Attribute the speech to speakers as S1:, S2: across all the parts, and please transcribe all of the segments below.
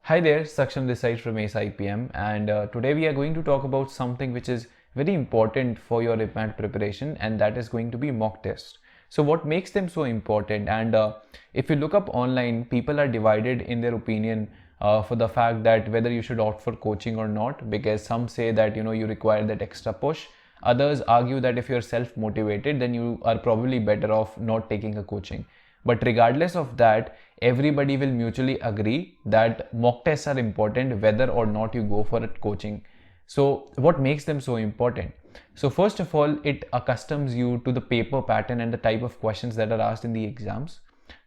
S1: Hi there, Saksham this side from ACE IPM, and today we are going to talk about something which is very important for your IPMAT preparation, and that is going to be mock test. So what makes them so important? And if you look up online, people are divided in their opinion for the fact that whether you should opt for coaching or not, because some say that you require that extra push. Others argue that if you're self-motivated, then you are probably better off not taking a coaching. But regardless of that, everybody will mutually agree that mock tests are important whether or not you go for a coaching. So what makes them so important? So first of all, it accustoms you to the paper pattern and the type of questions that are asked in the exams.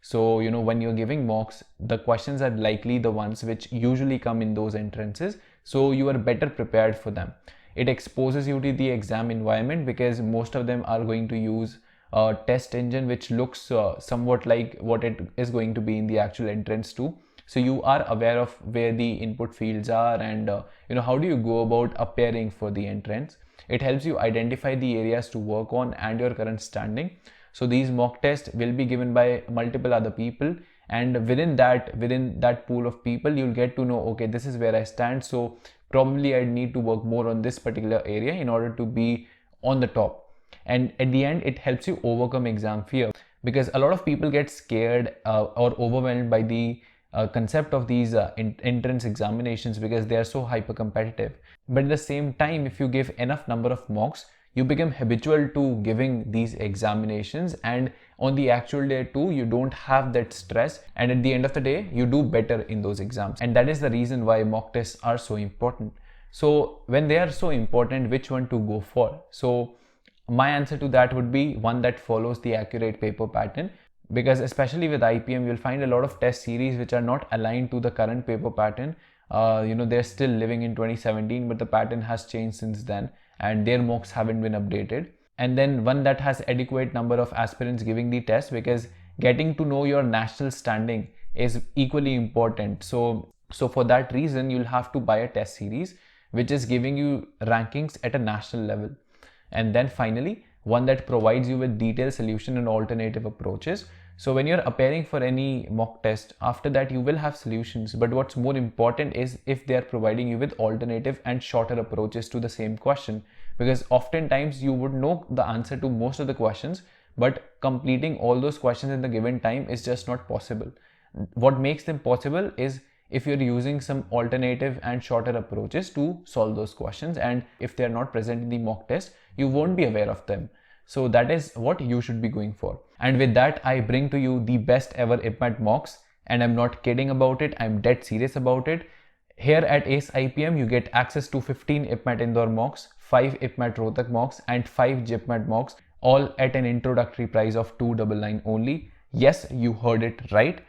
S1: So when you're giving mocks, the questions are likely the ones which usually come in those entrances, so you are better prepared for them. It exposes you to the exam environment because most of them are going to use a test engine which looks somewhat like what it is going to be in the actual entrance too. So you are aware of where the input fields are, and how do you go about appearing for the entrance. It helps you identify the areas to work on and your current standing. So these mock tests will be given by multiple other people, and within that pool of people, you'll get to know, okay, this is where I stand, so probably I need to work more on this particular area in order to be on the top. And at the end, it helps you overcome exam fear, because a lot of people get scared or overwhelmed by the concept of these entrance examinations because they are so hyper competitive. But at the same time, if you give enough number of mocks, you become habitual to giving these examinations, and on the actual day too, you don't have that stress, and at the end of the day, you do better in those exams. And that is the reason why mock tests are so important. So when they are so important, which one to go for? So my answer to that would be one that follows the accurate paper pattern, because especially with IPM, you'll find a lot of test series which are not aligned to the current paper pattern. They're still living in 2017, but the pattern has changed since then, and their mocks haven't been updated. And then one that has adequate number of aspirants giving the test, because getting to know your national standing is equally important. So for that reason, you'll have to buy a test series which is giving you rankings at a national level. And then finally, one that provides you with detailed solution and alternative approaches. So when you're appearing for any mock test, after that you will have solutions, but what's more important is if they are providing you with alternative and shorter approaches to the same question, because oftentimes you would know the answer to most of the questions, but completing all those questions in the given time is just not possible. What makes them possible is if you're using some alternative and shorter approaches to solve those questions, and if they're not present in the mock test, you won't be aware of them. So that is what you should be going for. And with that, I bring to you the best ever IPMAT mocks, and I'm not kidding about it, I'm dead serious about it. Here at ACE IPM, you get access to 15 IPMAT Indore mocks, 5 IPMAT Rohtak mocks, and 5 JIPMAT mocks, all at an introductory price of 299 only. Yes, you heard it right.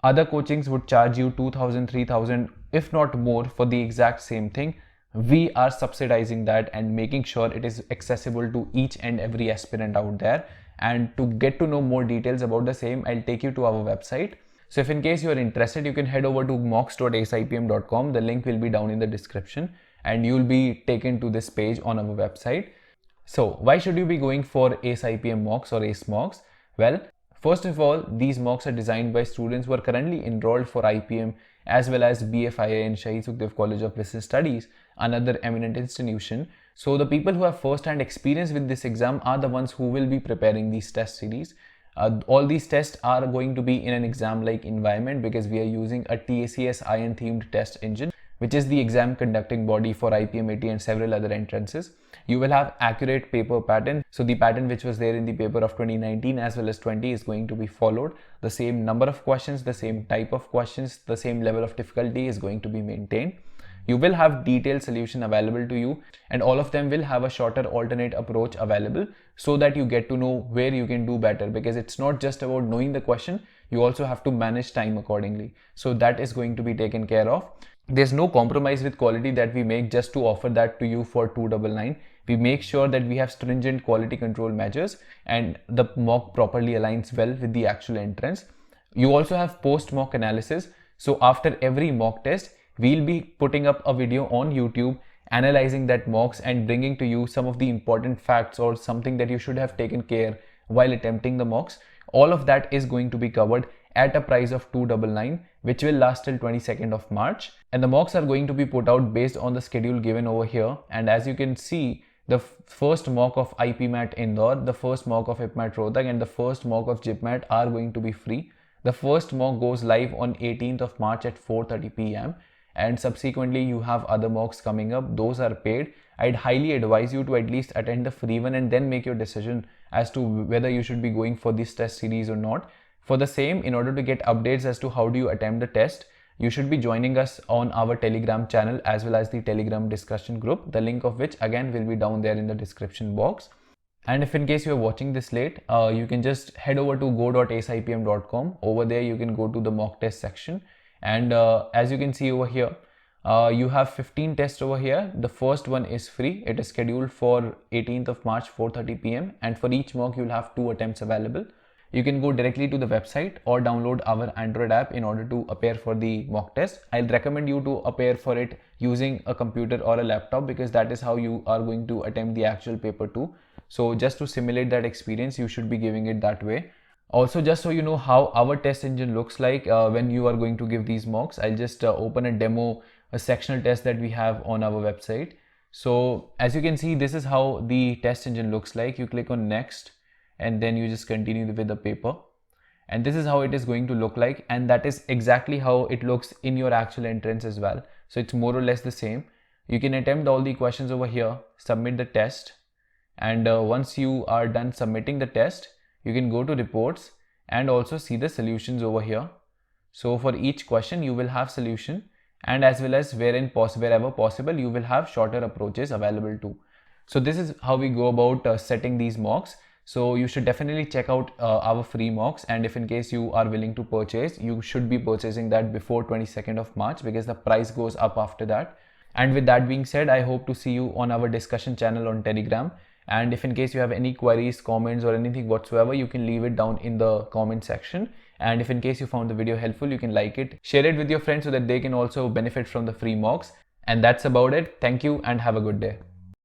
S1: Other coachings would charge you 2000, 3000, if not more, for the exact same thing. We are subsidizing that and making sure it is accessible to each and every aspirant out there. And to get to know more details about the same, I'll take you to our website. So if in case you are interested, you can head over to mocks.aceipm.com. The link will be down in the description, and you'll be taken to this page on our website. So why should you be going for ACE IPM mocks or ACE mocks? Well, first of all, these mocks are designed by students who are currently enrolled for IPM as well as BFIA in Shahid Sukhdev College of Business Studies, another eminent institution. So the people who have first-hand experience with this exam are the ones who will be preparing these test series. All these tests are going to be in an exam-like environment because we are using a TACS IN themed test engine, which is the exam conducting body for IPM 80 and several other entrances. You will have accurate paper pattern. So the pattern which was there in the paper of 2019 as well as 20 is going to be followed. The same number of questions, the same type of questions, the same level of difficulty is going to be maintained. You will have detailed solution available to you, and all of them will have a shorter alternate approach available so that you get to know where you can do better, because it's not just about knowing the question, you also have to manage time accordingly. So that is going to be taken care of. There's no compromise with quality that we make just to offer that to you for 299. We make sure that we have stringent quality control measures and the mock properly aligns well with the actual entrance. You also have post mock analysis. So after every mock test, we'll be putting up a video on YouTube analyzing that mocks and bringing to you some of the important facts or something that you should have taken care while attempting the mocks. All of that is going to be covered at a price of 299, which will last till 22nd of March. And the mocks are going to be put out based on the schedule given over here. And as you can see, the first mock of IPMAT Indore, the first mock of IPMAT Rohtak, and the first mock of JIPMAT are going to be free. The first mock goes live on 18th of March at 4:30 p.m. and subsequently you have other mocks coming up. Those are paid. I'd highly advise you to at least attend the free one and then make your decision as to whether you should be going for this test series or not. For the same, in order to get updates as to how do you attempt the test, you should be joining us on our Telegram channel as well as the Telegram discussion group, the link of which again will be down there in the description box. And if in case you are watching this late, you can just head over to go.aceipm.com. Over there you can go to the mock test section, and as you can see over here, you have 15 tests over here. The first one is free. It is scheduled for 18th of March 4:30 p.m. and for each mock you'll have 2 attempts available. You can go directly to the website or download our Android app in order to appear for the mock test. I'll recommend you to appear for it using a computer or a laptop because that is how you are going to attempt the actual paper too. So just to simulate that experience, you should be giving it that way. Also, just so you know how our test engine looks like when you are going to give these mocks, I'll just open a demo, a sectional test that we have on our website. So as you can see, this is how the test engine looks like. You click on next and then you just continue with the paper, and this is how it is going to look like, and that is exactly how it looks in your actual entrance as well. So it's more or less the same. You can attempt all the questions over here, submit the test, and once you are done submitting the test, you can go to reports and also see the solutions over here. So for each question you will have solution, and as well as wherever possible you will have shorter approaches available too. So this is how we go about setting these mocks. So you should definitely check out our free mocks, and if in case you are willing to purchase, you should be purchasing that before 22nd of March because the price goes up after that. And with that being said, I hope to see you on our discussion channel on Telegram. And if in case you have any queries, comments or anything whatsoever, you can leave it down in the comment section. And if in case you found the video helpful, you can like it, share it with your friends so that they can also benefit from the free mocks. And that's about it. Thank you and have a good day.